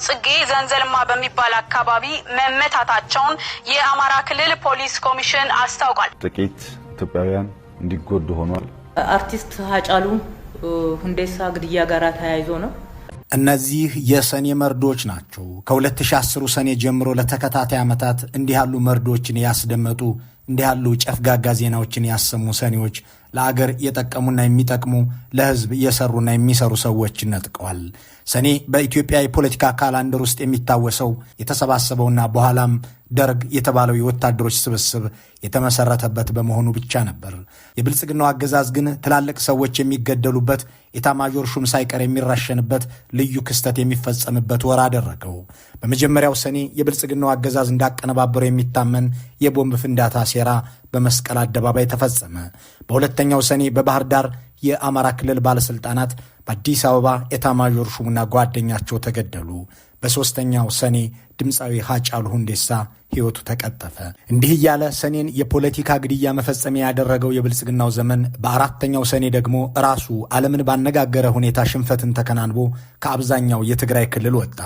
ጽጌ ዘንዘልማ በሚባል አካባቢ መመታታቸውን የአማራ ክልል ፖሊስ ኮሚሽን አስታውቋል። ጥቂት ኢትዮጵያውያን እንዲጎዱ ሆኗል። አርቲስት ሃጫሉ ሁንዴሳ ግድያ ጋር ተያይዞ ነው። እነዚህ የሰኔ መርዶች ናቸው። ከ2010 ሰኔ ጀምሮ ለተከታታይ ዓመታት እንዲህ ያሉ መርዶችን ያስደመጡ እንዲህ ያሉ ጨፍጋጋ ዜናዎችን ያሰሙ ሰኔዎች ለአገር የጠቀሙና የሚጠቅሙ ለህዝብ የሰሩና የሚሰሩ ሰዎችን ነጥቀዋል። ሰኔ በኢትዮጵያ የፖለቲካ ካላንደር ውስጥ የሚታወሰው የተሰባሰበውና በኋላም ደርግ የተባለው የወታደሮች ስብስብ የተመሰረተበት በመሆኑ ብቻ ነበር። የብልጽግናው አገዛዝ ግን ትላልቅ ሰዎች የሚገደሉበት ኤታማዦር ሹም ሳይቀር የሚራሸንበት ልዩ ክስተት የሚፈጸምበት ወር አደረገው። በመጀመሪያው ሰኔ የብልጽግናው አገዛዝ እንዳቀነባበረው የሚታመን የቦምብ ፍንዳታ ሴራ በመስቀል አደባባይ ተፈጸመ። በሁለተኛው ሰኔ በባህር ዳር የአማራ ክልል ባለስልጣናት በአዲስ አበባ ኤታማዦር ሹምና ጓደኛቸው ተገደሉ። በሶስተኛው ሰኔ ድምፃዊ ሃጫሉ ሁንዴሳ ሕይወቱ ተቀጠፈ። እንዲህ እያለ ሰኔን የፖለቲካ ግድያ መፈጸሚያ ያደረገው የብልጽግናው ዘመን በአራተኛው ሰኔ ደግሞ ራሱ ዓለምን ባነጋገረ ሁኔታ ሽንፈትን ተከናንቦ ከአብዛኛው የትግራይ ክልል ወጣ።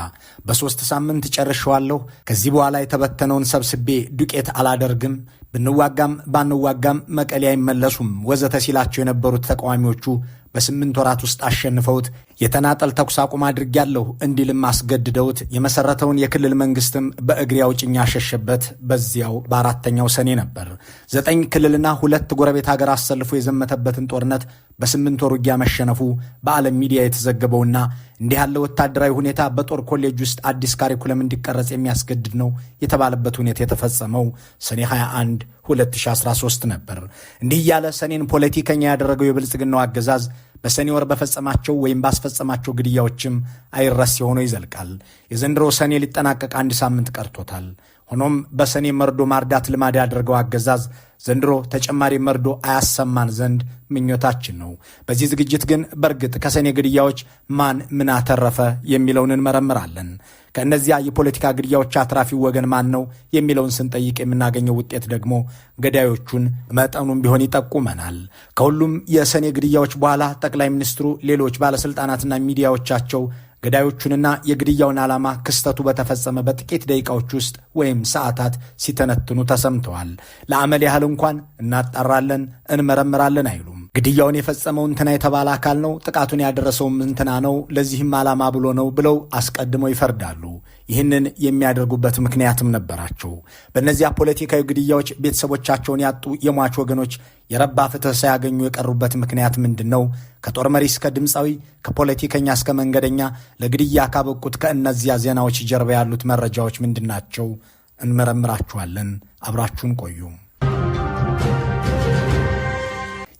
በ3 ሳምንት ጨርሼዋለሁ፣ ከዚህ በኋላ የተበተነውን ሰብስቤ ዱቄት አላደርግም፣ ብንዋጋም ባንዋጋም መቀሌ አይመለሱም ወዘተ ሲላቸው የነበሩት ተቃዋሚዎቹ በ8 ወራት ውስጥ አሸንፈውት የተናጠል ተኩስ አቁም አድርጌያለሁ እንዲልም አስገድደውት የመሰረተውን የክልል መንግስትም በእግሬ አውጭኝ ያሸሸበት በዚያው በአራተኛው ሰኔ ነበር። 9 ክልልና 2 ጎረቤት ሀገር አሰልፎ የዘመተበትን ጦርነት በ8 ወር ውጊያ መሸነፉ በዓለም ሚዲያ የተዘገበውና እንዲህ ያለ ወታደራዊ ሁኔታ በጦር ኮሌጅ ውስጥ አዲስ ካሪኩለም እንዲቀረጽ የሚያስገድድ ነው የተባለበት ሁኔታ የተፈጸመው ሰኔ 21 2013 ነበር። እንዲህ ያለ ሰኔን ፖለቲከኛ ያደረገው የብልጽግናው አገዛዝ በሰኔ ወር በፈጸማቸው ወይም ባስፈጸማቸው ግድያዎችም አይረሴ ሆኖ ይዘልቃል። የዘንድሮ ሰኔ ሊጠናቀቅ 1 ሳምንት ቀርቶታል። ሆኖም በሰኔ መርዶ ማርዳት ልማድ ያደረገው አገዛዝ ዘንድሮ ተጨማሪ መርዶ አያሰማን ዘንድ ምኞታችን ነው። በዚህ ዝግጅት ግን በእርግጥ ከሰኔ ግድያዎች ማን ምን አተረፈ የሚለውን እንመረምራለን። ከእነዚያ የፖለቲካ ግድያዎች አትራፊው ወገን ማን ነው የሚለውን ስንጠይቅ የምናገኘው ውጤት ደግሞ ገዳዮቹን መጠኑም ቢሆን ይጠቁመናል። ከሁሉም የሰኔ ግድያዎች በኋላ ጠቅላይ ሚኒስትሩ፣ ሌሎች ባለስልጣናትና ሚዲያዎቻቸው ገዳዮቹንና የግድያውን ዓላማ ክስተቱ በተፈጸመ በጥቂት ደቂቃዎች ውስጥ ወይም ሰዓታት ሲተነትኑ ተሰምተዋል። ለአመል ያህል እንኳን እናጣራለን፣ እንመረምራለን አይሉም። ግድያውን የፈጸመው እንትና የተባለ አካል ነው፣ ጥቃቱን ያደረሰውም እንትና ነው፣ ለዚህም ዓላማ ብሎ ነው ብለው አስቀድመው ይፈርዳሉ። ይህንን የሚያደርጉበት ምክንያትም ነበራቸው። በእነዚያ ፖለቲካዊ ግድያዎች ቤተሰቦቻቸውን ያጡ የሟች ወገኖች የረባ ፍትህ ሳያገኙ የቀሩበት ምክንያት ምንድን ነው? ከጦር መሪ እስከ ድምፃዊ፣ ከፖለቲከኛ እስከ መንገደኛ ለግድያ ካበቁት ከእነዚያ ዜናዎች ጀርባ ያሉት መረጃዎች ምንድናቸው? እንመረምራችኋለን። አብራችሁን ቆዩ።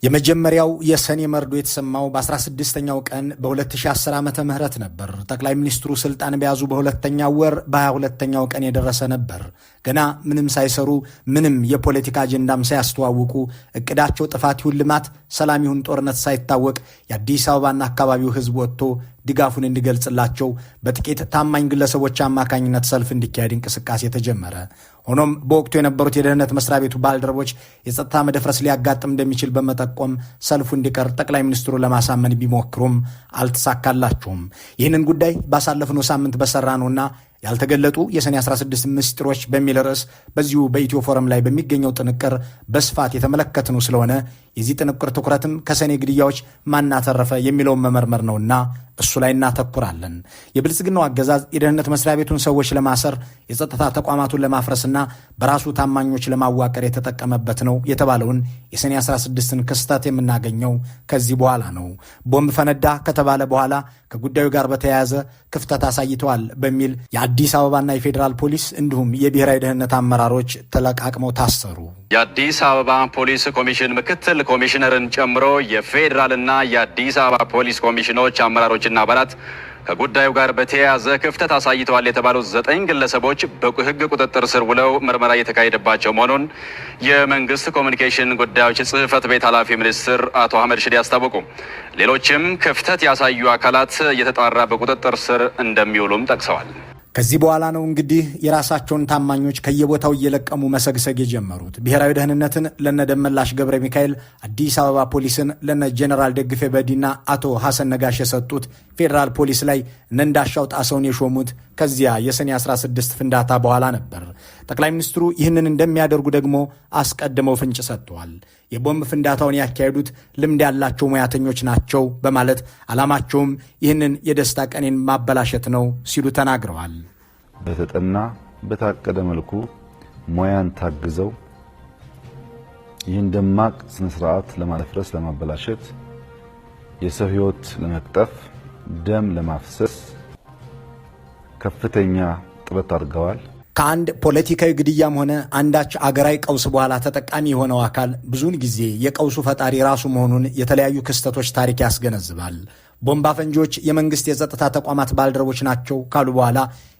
የመጀመሪያው የሰኔ መርዶ የተሰማው በ16ኛው ቀን በ2010 ዓመተ ምህረት ነበር። ጠቅላይ ሚኒስትሩ ስልጣን በያዙ በሁለተኛው ወር በ22ኛው ቀን የደረሰ ነበር። ገና ምንም ሳይሰሩ ምንም የፖለቲካ አጀንዳም ሳያስተዋውቁ እቅዳቸው ጥፋት ይሁን ልማት፣ ሰላም ይሁን ጦርነት ሳይታወቅ የአዲስ አበባና አካባቢው ህዝብ ወጥቶ ድጋፉን እንዲገልጽላቸው በጥቂት ታማኝ ግለሰቦች አማካኝነት ሰልፍ እንዲካሄድ እንቅስቃሴ ተጀመረ። ሆኖም በወቅቱ የነበሩት የደህንነት መስሪያ ቤቱ ባልደረቦች የጸጥታ መደፍረስ ሊያጋጥም እንደሚችል በመጠቆም ሰልፉ እንዲቀር ጠቅላይ ሚኒስትሩ ለማሳመን ቢሞክሩም አልተሳካላቸውም። ይህንን ጉዳይ ባሳለፍነው ሳምንት በሰራነውና ያልተገለጡ የሰኔ 16 ምስጢሮች በሚል ርዕስ በዚሁ በኢትዮ ፎረም ላይ በሚገኘው ጥንቅር በስፋት የተመለከትነው ስለሆነ የዚህ ጥንቅር ትኩረትም ከሰኔ ግድያዎች ማናተረፈ የሚለውን መመርመር ነውና እሱ ላይ እናተኩራለን። የብልጽግናው አገዛዝ የደህንነት መስሪያ ቤቱን ሰዎች ለማሰር የጸጥታ ተቋማቱን ለማፍረስና በራሱ ታማኞች ለማዋቀር የተጠቀመበት ነው የተባለውን የሰኔ 16ን ክስተት የምናገኘው ከዚህ በኋላ ነው። ቦምብ ፈነዳ ከተባለ በኋላ ከጉዳዩ ጋር በተያያዘ ክፍተት አሳይተዋል በሚል የአዲስ አበባና የፌዴራል ፖሊስ እንዲሁም የብሔራዊ ደህንነት አመራሮች ተለቃቅመው ታሰሩ። የአዲስ አበባ ፖሊስ ኮሚሽን ምክትል ኮሚሽነርን ጨምሮ የፌዴራልና የአዲስ አበባ ፖሊስ ኮሚሽኖች አመራሮችና አባላት ከጉዳዩ ጋር በተያያዘ ክፍተት አሳይተዋል የተባሉት 9 ግለሰቦች በሕግ ቁጥጥር ስር ውለው ምርመራ እየተካሄደባቸው መሆኑን የመንግስት ኮሚኒኬሽን ጉዳዮች ጽሕፈት ቤት ኃላፊ ሚኒስትር አቶ አህመድ ሽዴ አስታወቁ። ሌሎችም ክፍተት ያሳዩ አካላት እየተጣራ በቁጥጥር ስር እንደሚውሉም ጠቅሰዋል። ከዚህ በኋላ ነው እንግዲህ የራሳቸውን ታማኞች ከየቦታው እየለቀሙ መሰግሰግ የጀመሩት። ብሔራዊ ደህንነትን ለነ ደመላሽ ገብረ ሚካኤል፣ አዲስ አበባ ፖሊስን ለነ ጄኔራል ደግፌ በዲና አቶ ሐሰን ነጋሽ የሰጡት፣ ፌዴራል ፖሊስ ላይ እነ እንዳሻው ጣሰውን የሾሙት ከዚያ የሰኔ 16 ፍንዳታ በኋላ ነበር። ጠቅላይ ሚኒስትሩ ይህንን እንደሚያደርጉ ደግሞ አስቀድመው ፍንጭ ሰጥተዋል። የቦምብ ፍንዳታውን ያካሄዱት ልምድ ያላቸው ሙያተኞች ናቸው በማለት ዓላማቸውም ይህንን የደስታ ቀኔን ማበላሸት ነው ሲሉ ተናግረዋል። በተጠና በታቀደ መልኩ ሙያን ታግዘው ይህን ደማቅ ስነ ስርዓት ለማለፍረስ፣ ለማበላሸት፣ የሰው ሕይወት ለመቅጠፍ፣ ደም ለማፍሰስ ከፍተኛ ጥረት አድርገዋል። ከአንድ ፖለቲካዊ ግድያም ሆነ አንዳች አገራዊ ቀውስ በኋላ ተጠቃሚ የሆነው አካል ብዙውን ጊዜ የቀውሱ ፈጣሪ ራሱ መሆኑን የተለያዩ ክስተቶች ታሪክ ያስገነዝባል። ቦምብ አፈንጂዎች የመንግስት የጸጥታ ተቋማት ባልደረቦች ናቸው ካሉ በኋላ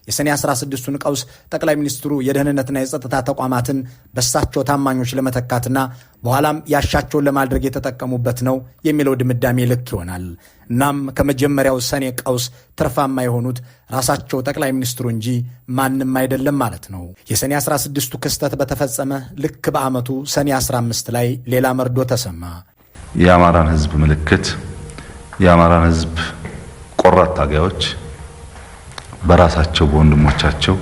የሰኔ 16ቱን ቀውስ ጠቅላይ ሚኒስትሩ የደህንነትና የጸጥታ ተቋማትን በሳቸው ታማኞች ለመተካትና በኋላም ያሻቸውን ለማድረግ የተጠቀሙበት ነው የሚለው ድምዳሜ ልክ ይሆናል። እናም ከመጀመሪያው ሰኔ ቀውስ ትርፋማ የሆኑት ራሳቸው ጠቅላይ ሚኒስትሩ እንጂ ማንም አይደለም ማለት ነው። የሰኔ 16ቱ ክስተት በተፈጸመ ልክ በዓመቱ ሰኔ 15 ላይ ሌላ መርዶ ተሰማ። የአማራን ህዝብ ምልክት፣ የአማራን ህዝብ ቆራጥ ታጋዮች በራሳቸው በወንድሞቻቸው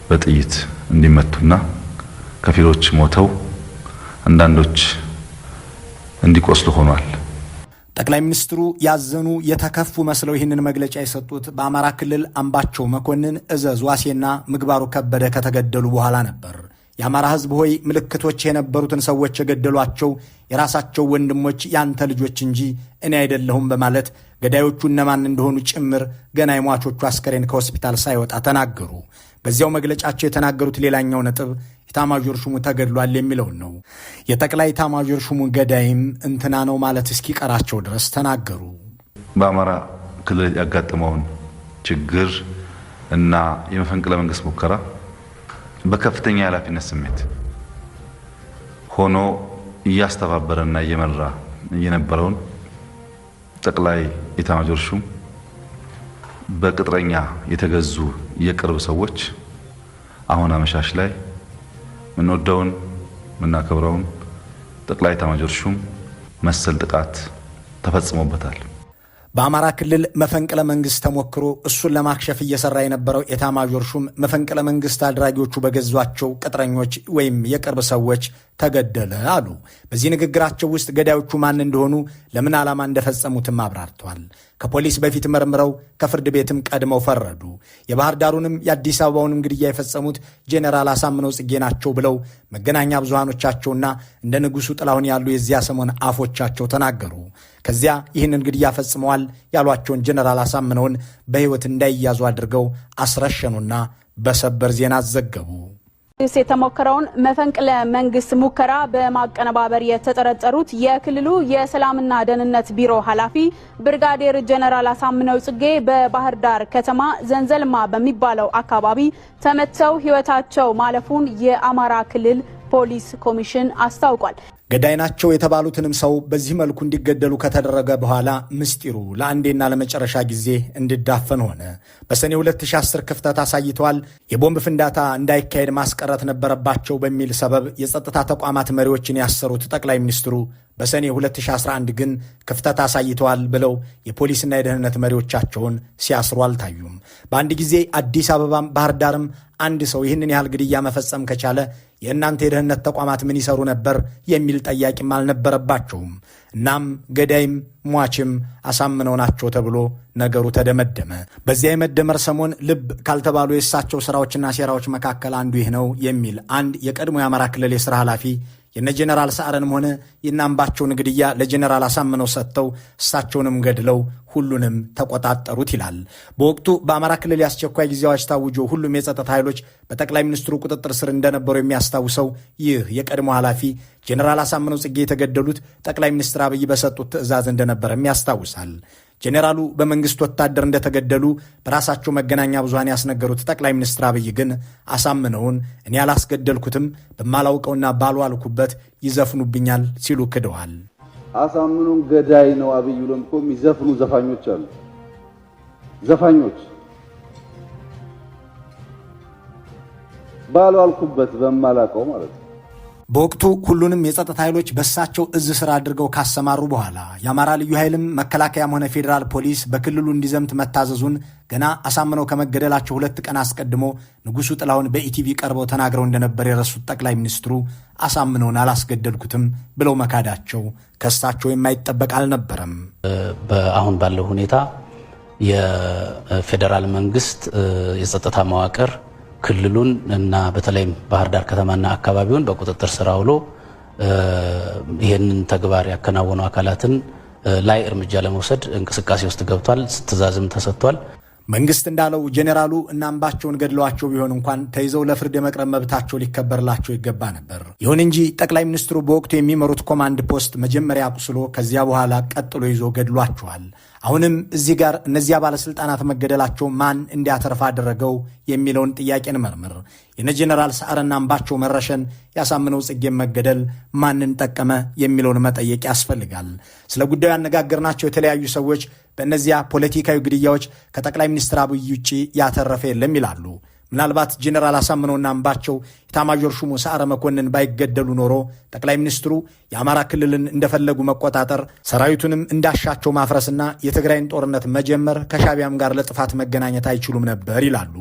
በጥይት እንዲመቱና ከፊሎች ሞተው አንዳንዶች እንዲቆስሉ ሆኗል። ጠቅላይ ሚኒስትሩ ያዘኑ የተከፉ መስለው ይህንን መግለጫ የሰጡት በአማራ ክልል አምባቸው መኮንን፣ እዘዝ ዋሴና ምግባሩ ከበደ ከተገደሉ በኋላ ነበር። የአማራ ህዝብ ሆይ ምልክቶች የነበሩትን ሰዎች የገደሏቸው የራሳቸው ወንድሞች ያንተ ልጆች እንጂ እኔ አይደለሁም በማለት ገዳዮቹ እነማን እንደሆኑ ጭምር ገና የሟቾቹ አስከሬን ከሆስፒታል ሳይወጣ ተናገሩ። በዚያው መግለጫቸው የተናገሩት ሌላኛው ነጥብ ኢታማዦር ሹሙ ተገድሏል የሚለውን ነው። የጠቅላይ ኢታማዦር ሹሙ ገዳይም እንትና ነው ማለት እስኪቀራቸው ድረስ ተናገሩ። በአማራ ክልል ያጋጠመውን ችግር እና የመፈንቅለ መንግስት ሙከራ በከፍተኛ የኃላፊነት ስሜት ሆኖ እያስተባበረና እየመራ የነበረውን ጠቅላይ ኢታማዦር ሹም በቅጥረኛ የተገዙ የቅርብ ሰዎች አሁን አመሻሽ ላይ ምንወደውን ምናከብረውን ጠቅላይ ኢታማዦር ሹም መሰል ጥቃት ተፈጽሞበታል። በአማራ ክልል መፈንቅለ መንግስት ተሞክሮ እሱን ለማክሸፍ እየሰራ የነበረው ኢታማዦር ሹም መፈንቅለ መንግስት አድራጊዎቹ በገዟቸው ቅጥረኞች ወይም የቅርብ ሰዎች ተገደለ አሉ። በዚህ ንግግራቸው ውስጥ ገዳዮቹ ማን እንደሆኑ፣ ለምን ዓላማ እንደፈጸሙትም አብራርተዋል። ከፖሊስ በፊት መርምረው ከፍርድ ቤትም ቀድመው ፈረዱ። የባህር ዳሩንም የአዲስ አበባውንም ግድያ የፈጸሙት ጄኔራል አሳምነው ጽጌ ናቸው ብለው መገናኛ ብዙሃኖቻቸውና እንደ ንጉሱ ጥላሁን ያሉ የዚያ ሰሞን አፎቻቸው ተናገሩ። ከዚያ ይህንን ግድያ ፈጽመዋል ያሏቸውን ጄኔራል አሳምነውን በሕይወት እንዳይያዙ አድርገው አስረሸኑና በሰበር ዜና አዘገቡ። የተሞከረውን መፈንቅለ መንግስት ሙከራ በማቀነባበር የተጠረጠሩት የክልሉ የሰላምና ደህንነት ቢሮ ኃላፊ ብርጋዴር ጄኔራል አሳምነው ጽጌ በባህር ዳር ከተማ ዘንዘልማ በሚባለው አካባቢ ተመተው ሕይወታቸው ማለፉን የአማራ ክልል ፖሊስ ኮሚሽን አስታውቋል። ገዳይ ናቸው የተባሉትንም ሰው በዚህ መልኩ እንዲገደሉ ከተደረገ በኋላ ምስጢሩ ለአንዴና ለመጨረሻ ጊዜ እንዲዳፈን ሆነ። በሰኔ 2010 ክፍተት አሳይተዋል፣ የቦምብ ፍንዳታ እንዳይካሄድ ማስቀረት ነበረባቸው በሚል ሰበብ የጸጥታ ተቋማት መሪዎችን ያሰሩት ጠቅላይ ሚኒስትሩ በሰኔ 2011 ግን ክፍተት አሳይተዋል ብለው የፖሊስና የደህንነት መሪዎቻቸውን ሲያስሩ አልታዩም። በአንድ ጊዜ አዲስ አበባም ባህር ዳርም አንድ ሰው ይህንን ያህል ግድያ መፈጸም ከቻለ የእናንተ የደህንነት ተቋማት ምን ይሰሩ ነበር የሚል ጠያቂም አልነበረባቸውም። እናም ገዳይም ሟችም አሳምነው ናቸው ተብሎ ነገሩ ተደመደመ። በዚያ የመደመር ሰሞን ልብ ካልተባሉ የእሳቸው ስራዎችና ሴራዎች መካከል አንዱ ይህ ነው የሚል አንድ የቀድሞ የአማራ ክልል የሥራ ኃላፊ የነ ጄኔራል ሰዓረንም ሆነ የናምባቸውን ግድያ ለጄኔራል አሳምነው ሰጥተው እሳቸውንም ገድለው ሁሉንም ተቆጣጠሩት ይላል። በወቅቱ በአማራ ክልል የአስቸኳይ ጊዜ አዋጅ ታውጆ ሁሉም የጸጥታ ኃይሎች በጠቅላይ ሚኒስትሩ ቁጥጥር ስር እንደነበሩ የሚያስታውሰው ይህ የቀድሞ ኃላፊ ጄኔራል አሳምነው ጽጌ የተገደሉት ጠቅላይ ሚኒስትር አብይ በሰጡት ትዕዛዝ እንደነበረም ያስታውሳል። ጄኔራሉ በመንግስት ወታደር እንደተገደሉ በራሳቸው መገናኛ ብዙሃን ያስነገሩት ጠቅላይ ሚኒስትር አብይ ግን አሳምነውን እኔ ያላስገደልኩትም በማላውቀውና ባልዋልኩበት ይዘፍኑብኛል ሲሉ ክደዋል። አሳምነውን ገዳይ ነው አብይ ብሎም እኮ የሚዘፍኑ ዘፋኞች አሉ። ዘፋኞች ባልዋልኩበት በማላውቀው ማለት ነው። በወቅቱ ሁሉንም የጸጥታ ኃይሎች በሳቸው እዝ ስራ አድርገው ካሰማሩ በኋላ የአማራ ልዩ ኃይልም መከላከያም ሆነ ፌዴራል ፖሊስ በክልሉ እንዲዘምት መታዘዙን ገና አሳምነው ከመገደላቸው 2 ቀን አስቀድሞ ንጉሱ ጥላሁን በኢቲቪ ቀርበው ተናግረው እንደነበር የረሱት ጠቅላይ ሚኒስትሩ አሳምነውን አላስገደልኩትም ብለው መካዳቸው ከሳቸው የማይጠበቅ አልነበረም። አሁን ባለው ሁኔታ የፌዴራል መንግስት የጸጥታ መዋቅር ክልሉን እና በተለይም ባህር ዳር ከተማና አካባቢውን በቁጥጥር ስር አውሎ ይህንን ተግባር ያከናወኑ አካላትን ላይ እርምጃ ለመውሰድ እንቅስቃሴ ውስጥ ገብቷል። ትዕዛዝም ተሰጥቷል። መንግስት እንዳለው ጄኔራሉ እና አምባቸውን ገድለዋቸው ቢሆን እንኳን ተይዘው ለፍርድ የመቅረብ መብታቸው ሊከበርላቸው ይገባ ነበር። ይሁን እንጂ ጠቅላይ ሚኒስትሩ በወቅቱ የሚመሩት ኮማንድ ፖስት መጀመሪያ አቁስሎ ከዚያ በኋላ ቀጥሎ ይዞ ገድሏቸዋል። አሁንም እዚህ ጋር እነዚያ ባለስልጣናት መገደላቸው ማን እንዲያተርፍ አደረገው የሚለውን ጥያቄ እንመርምር። የነ ጄኔራል ሰዓረና አምባቸው መረሸን፣ ያሳምነው ጽጌን መገደል ማንን ጠቀመ የሚለውን መጠየቅ ያስፈልጋል። ስለ ጉዳዩ ያነጋገርናቸው የተለያዩ ሰዎች በእነዚያ ፖለቲካዊ ግድያዎች ከጠቅላይ ሚኒስትር አብይ ውጭ ያተረፈ የለም ይላሉ። ምናልባት ጄኔራል አሳምነውና አምባቸው ኤታማዦር ሹሙ ሰዓረ መኮንን ባይገደሉ ኖሮ ጠቅላይ ሚኒስትሩ የአማራ ክልልን እንደፈለጉ መቆጣጠር፣ ሰራዊቱንም እንዳሻቸው ማፍረስና የትግራይን ጦርነት መጀመር፣ ከሻቢያም ጋር ለጥፋት መገናኘት አይችሉም ነበር ይላሉ።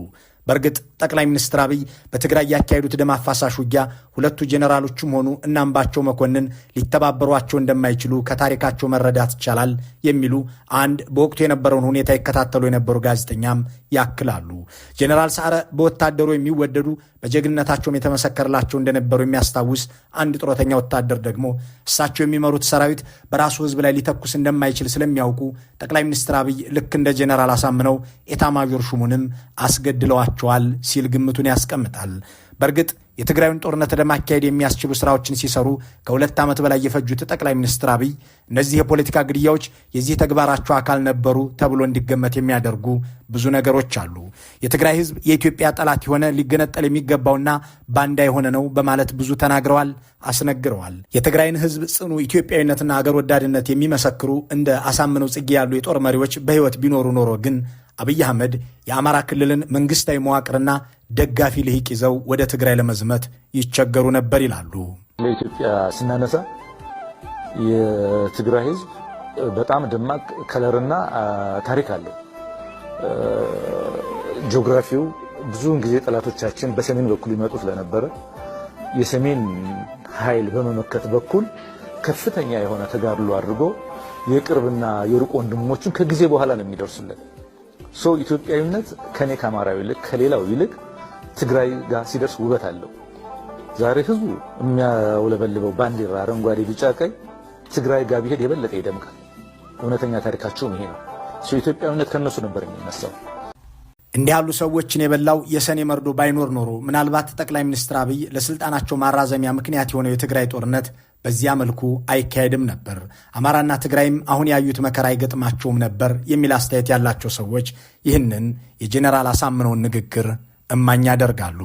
በእርግጥ ጠቅላይ ሚኒስትር አብይ በትግራይ ያካሄዱት ደም አፋሳሽ ውጊያ ሁለቱ ጄኔራሎችም ሆኑ እና አምባቸው መኮንን ሊተባበሯቸው እንደማይችሉ ከታሪካቸው መረዳት ይቻላል የሚሉ አንድ በወቅቱ የነበረውን ሁኔታ ይከታተሉ የነበሩ ጋዜጠኛም ያክላሉ። ጄኔራል ሰዓረ በወታደሩ የሚወደዱ በጀግንነታቸውም የተመሰከረላቸው እንደነበሩ የሚያስታውስ አንድ ጡረተኛ ወታደር ደግሞ እሳቸው የሚመሩት ሰራዊት በራሱ ሕዝብ ላይ ሊተኩስ እንደማይችል ስለሚያውቁ ጠቅላይ ሚኒስትር አብይ ልክ እንደ ጄኔራል አሳምነው ኤታማዦር ሹሙንም አስገድለዋቸዋል ሲል ግምቱን ያስቀምጣል። በእርግጥ የትግራዩን ጦርነት ለማካሄድ የሚያስችሉ ስራዎችን ሲሰሩ ከ2 ዓመት በላይ የፈጁት ጠቅላይ ሚኒስትር አብይ እነዚህ የፖለቲካ ግድያዎች የዚህ ተግባራቸው አካል ነበሩ ተብሎ እንዲገመት የሚያደርጉ ብዙ ነገሮች አሉ። የትግራይ ህዝብ የኢትዮጵያ ጠላት የሆነ ሊገነጠል የሚገባውና ባንዳ የሆነ ነው በማለት ብዙ ተናግረዋል፣ አስነግረዋል። የትግራይን ህዝብ ጽኑ ኢትዮጵያዊነትና አገር ወዳድነት የሚመሰክሩ እንደ አሳምነው ጽጌ ያሉ የጦር መሪዎች በህይወት ቢኖሩ ኖሮ ግን አብይ አህመድ የአማራ ክልልን መንግስታዊ መዋቅርና ደጋፊ ልሂቅ ይዘው ወደ ትግራይ ለመዝመት ይቸገሩ ነበር ይላሉ። ለኢትዮጵያ ስናነሳ የትግራይ ህዝብ በጣም ደማቅ ከለርና ታሪክ አለው። ጂኦግራፊው ብዙውን ጊዜ ጠላቶቻችን በሰሜን በኩል ይመጡ ስለነበረ የሰሜን ኃይል በመመከት በኩል ከፍተኛ የሆነ ተጋድሎ አድርጎ የቅርብና የሩቅ ወንድሞችን ከጊዜ በኋላ ነው የሚደርሱለት። ኢትዮጵያዊነት ከኔ ከአማራው ይልቅ ከሌላው ይልቅ ትግራይ ጋር ሲደርስ ውበት አለው። ዛሬ ህዝቡ የሚያውለበልበው ባንዲራ አረንጓዴ፣ ቢጫ፣ ቀይ ትግራይ ጋር ቢሄድ የበለጠ ይደምቃል። እውነተኛ ታሪካቸውም ይሄ ነው። ኢትዮጵያዊነት ከነሱ ነበር የሚነሳው። እንዲህ ያሉ ሰዎችን የበላው የሰኔ መርዶ ባይኖር ኖሮ ምናልባት ጠቅላይ ሚኒስትር አብይ ለስልጣናቸው ማራዘሚያ ምክንያት የሆነው የትግራይ ጦርነት በዚያ መልኩ አይካሄድም ነበር። አማራና ትግራይም አሁን ያዩት መከራ አይገጥማቸውም ነበር የሚል አስተያየት ያላቸው ሰዎች ይህንን የጄኔራል አሳምነውን ንግግር እማኝ ያደርጋሉ።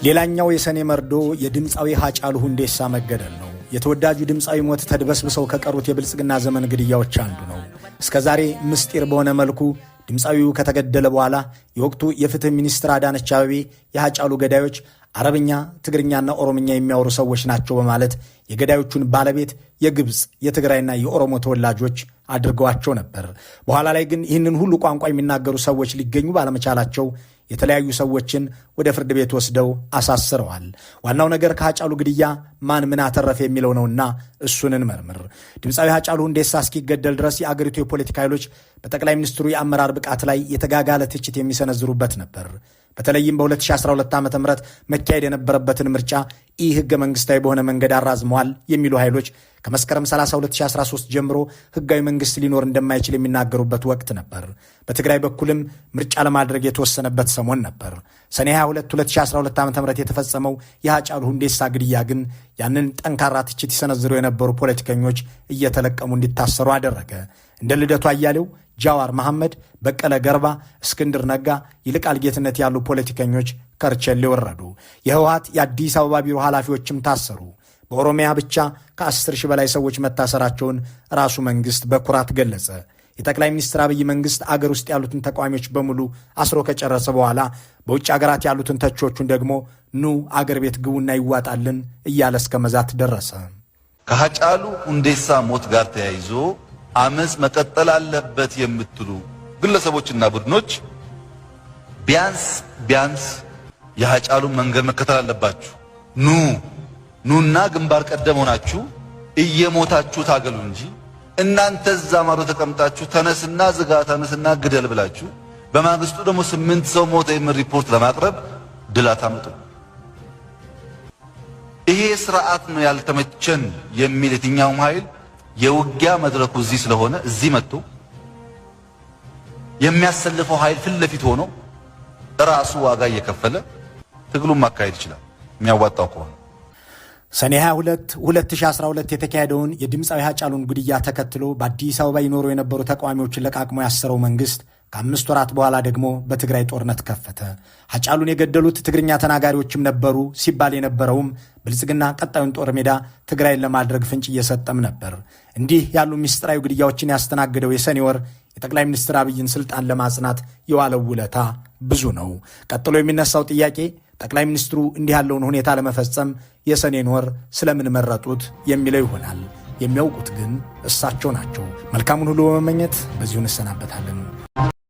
ሌላኛው የሰኔ መርዶ የድምፃዊ ሃጫሉ ሁንዴሳ መገደል ነው። የተወዳጁ ድምፃዊ ሞት ተድበስብሰው ከቀሩት የብልጽግና ዘመን ግድያዎች አንዱ ነው። እስከ ዛሬ ምስጢር በሆነ መልኩ ድምፃዊው ከተገደለ በኋላ የወቅቱ የፍትህ ሚኒስትር አዳነች አቤቤ የሃጫሉ ገዳዮች አረብኛ፣ ትግርኛና ኦሮምኛ የሚያወሩ ሰዎች ናቸው በማለት የገዳዮቹን ባለቤት የግብፅ የትግራይና የኦሮሞ ተወላጆች አድርገዋቸው ነበር። በኋላ ላይ ግን ይህንን ሁሉ ቋንቋ የሚናገሩ ሰዎች ሊገኙ ባለመቻላቸው የተለያዩ ሰዎችን ወደ ፍርድ ቤት ወስደው አሳስረዋል። ዋናው ነገር ከሃጫሉ ግድያ ማን ምን አተረፈ የሚለው ነውና እሱን እንመርምር። ድምፃዊ ሃጫሉ ሁንዴሳ እስኪገደል ድረስ የአገሪቱ የፖለቲካ ኃይሎች በጠቅላይ ሚኒስትሩ የአመራር ብቃት ላይ የተጋጋለ ትችት የሚሰነዝሩበት ነበር። በተለይም በ2012 ዓ ም መካሄድ የነበረበትን ምርጫ ይህ ህገ መንግስታዊ በሆነ መንገድ አራዝመዋል የሚሉ ኃይሎች ከመስከረም 30 2013 ጀምሮ ህጋዊ መንግስት ሊኖር እንደማይችል የሚናገሩበት ወቅት ነበር። በትግራይ በኩልም ምርጫ ለማድረግ የተወሰነበት ሰሞን ነበር። ሰኔ 22 2012 ዓ ም የተፈጸመው የሃጫሉ ሁንዴሳ ግድያ ግን ያንን ጠንካራ ትችት ይሰነዝሩ የነበሩ ፖለቲከኞች እየተለቀሙ እንዲታሰሩ አደረገ። እንደ ልደቱ አያሌው፣ ጃዋር መሐመድ፣ በቀለ ገርባ፣ እስክንድር ነጋ፣ ይልቃል ጌትነት ያሉ ፖለቲከኞች ከርቸሌ ወረዱ። የህወሓት የአዲስ አበባ ቢሮ ኃላፊዎችም ታሰሩ። በኦሮሚያ ብቻ ከ10 ሺህ በላይ ሰዎች መታሰራቸውን ራሱ መንግሥት በኩራት ገለጸ። የጠቅላይ ሚኒስትር አብይ መንግሥት አገር ውስጥ ያሉትን ተቃዋሚዎች በሙሉ አስሮ ከጨረሰ በኋላ በውጭ አገራት ያሉትን ተቺዎቹን ደግሞ ኑ አገር ቤት ግቡና ይዋጣልን እያለ እስከ መዛት ደረሰ። ከሃጫሉ ሁንዴሳ ሞት ጋር ተያይዞ አመፅ መቀጠል አለበት የምትሉ ግለሰቦችና ቡድኖች ቢያንስ የሃጫሉን መንገድ መከተል አለባችሁ። ኑና ግንባር ቀደም ሆናችሁ እየሞታችሁ ታገሉ እንጂ እናንተ እዛ ማዶ ተቀምጣችሁ ተነስና ዝጋ፣ ተነስና ግደል ብላችሁ በማግስቱ ደግሞ 8 ሰው ሞተ የሚል ሪፖርት ለማቅረብ ድል አታምጡ። ይሄ ስርዓት ነው ያልተመቸን የሚል የትኛውም ኃይል የውጊያ መድረኩ እዚህ ስለሆነ እዚህ መጥቶ የሚያሰልፈው ኃይል ፊት ለፊት ሆኖ ራሱ ዋጋ እየከፈለ ትግሉን ማካሄድ ይችላል የሚያዋጣው ከሆነ። ሰኔ 22 2012 የተካሄደውን የድምፃዊ ሃጫሉን ግድያ ተከትሎ በአዲስ አበባ ይኖሩ የነበሩ ተቃዋሚዎችን ለቃቅሞ ያሰረው መንግሥት ከ5 ወራት በኋላ ደግሞ በትግራይ ጦርነት ከፈተ። ሃጫሉን የገደሉት ትግርኛ ተናጋሪዎችም ነበሩ ሲባል የነበረውም ብልጽግና ቀጣዩን ጦር ሜዳ ትግራይን ለማድረግ ፍንጭ እየሰጠም ነበር። እንዲህ ያሉ ምስጢራዊ ግድያዎችን ያስተናገደው የሰኔ ወር የጠቅላይ ሚኒስትር አብይን ስልጣን ለማጽናት የዋለው ውለታ ብዙ ነው። ቀጥሎ የሚነሳው ጥያቄ ጠቅላይ ሚኒስትሩ እንዲህ ያለውን ሁኔታ ለመፈጸም የሰኔን ወር ስለምን መረጡት የሚለው ይሆናል። የሚያውቁት ግን እሳቸው ናቸው። መልካሙን ሁሉ በመመኘት በዚሁ እንሰናበታለን።